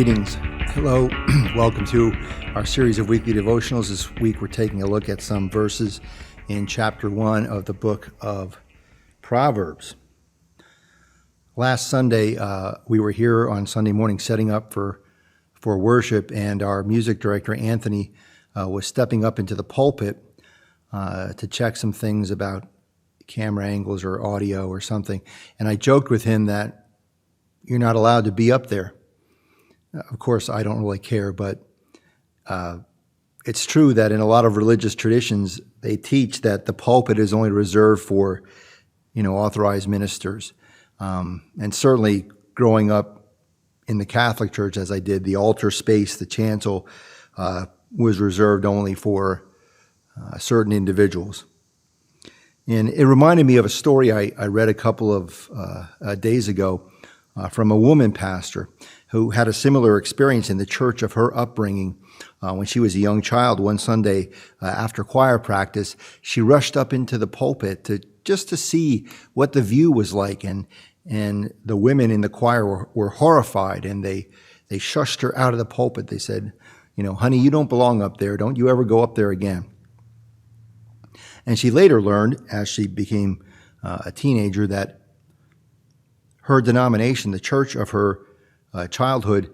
Greetings. Hello. Welcome to our series of weekly devotionals. This week we're taking a look at some verses in chapter 1 of the book of Proverbs. Last Sunday, we were here on Sunday morning setting up for worship, and our music director, Anthony, was stepping up into the pulpit to check some things about camera angles or audio or something. And I joked with him that you're not allowed to be up there. Of course, I don't really care, but it's true that in a lot of religious traditions, they teach that the pulpit is only reserved for, authorized ministers. And certainly growing up in the Catholic Church, as I did, the altar space, the chancel, was reserved only for certain individuals. And it reminded me of a story I read a couple of days ago from a woman pastor who had a similar experience in the church of her upbringing. When she was a young child, one Sunday after choir practice, she rushed up into the pulpit to see what the view was like. And the women in the choir were horrified, and they shushed her out of the pulpit. They said, honey, you don't belong up there. Don't you ever go up there again. And she later learned, as she became a teenager, that her denomination, the church of her childhood,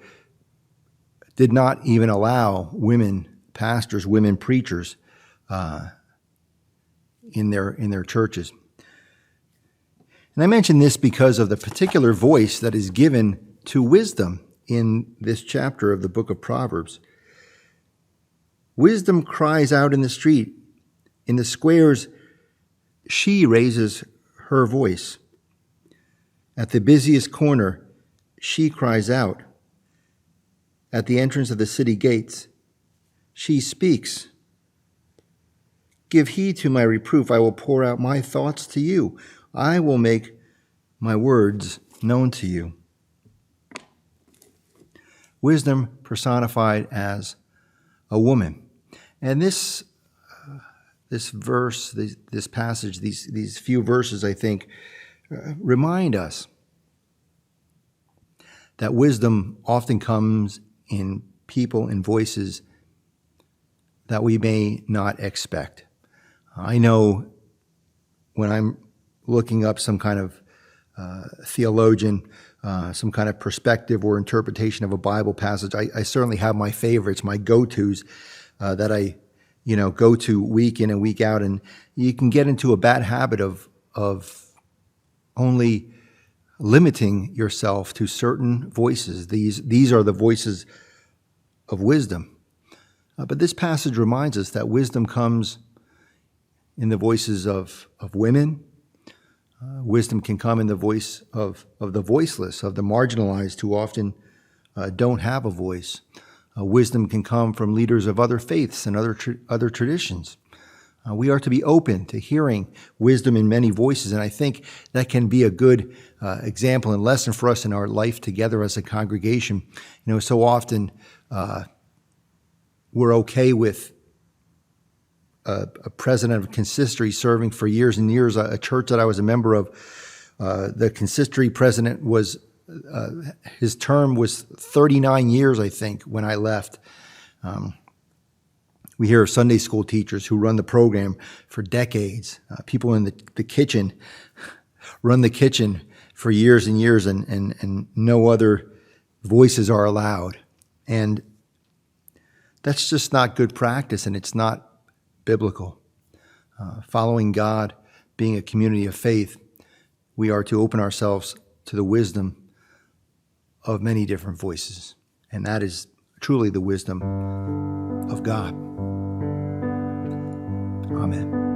did not even allow women pastors, women preachers in their churches. And I mention this because of the particular voice that is given to wisdom in this chapter of the book of Proverbs. Wisdom cries out in the street. In the squares, she raises her voice. At the busiest corner, she cries out. At the entrance of the city gates, she speaks. Give heed to my reproof. I will pour out my thoughts to you. I will make my words known to you. Wisdom personified as a woman. And this verse, this passage, these few verses, I think, remind us that wisdom often comes in people and voices that we may not expect. I know when I'm looking up some kind of theologian, some kind of perspective or interpretation of a Bible passage, I certainly have my favorites, my go-tos that I go to week in and week out. And you can get into a bad habit of only limiting yourself to certain voices. These are the voices of wisdom. But this passage reminds us that wisdom comes in the voices of women. Wisdom can come in the voice of the voiceless, of the marginalized who often don't have a voice. Wisdom can come from leaders of other faiths and other traditions. We are to be open to hearing wisdom in many voices, and I think that can be a good example and lesson for us in our life together as a congregation. So often we're okay with a president of consistory serving for years and years. A church that I was a member of, the consistory president was his term was 39 years, I think, when I left. We hear of Sunday school teachers who run the program for decades. People in the kitchen run the kitchen for years and years, and no other voices are allowed. And that's just not good practice, and it's not biblical. Following God, being a community of faith, we are to open ourselves to the wisdom of many different voices. And that is truly the wisdom of God. Amen.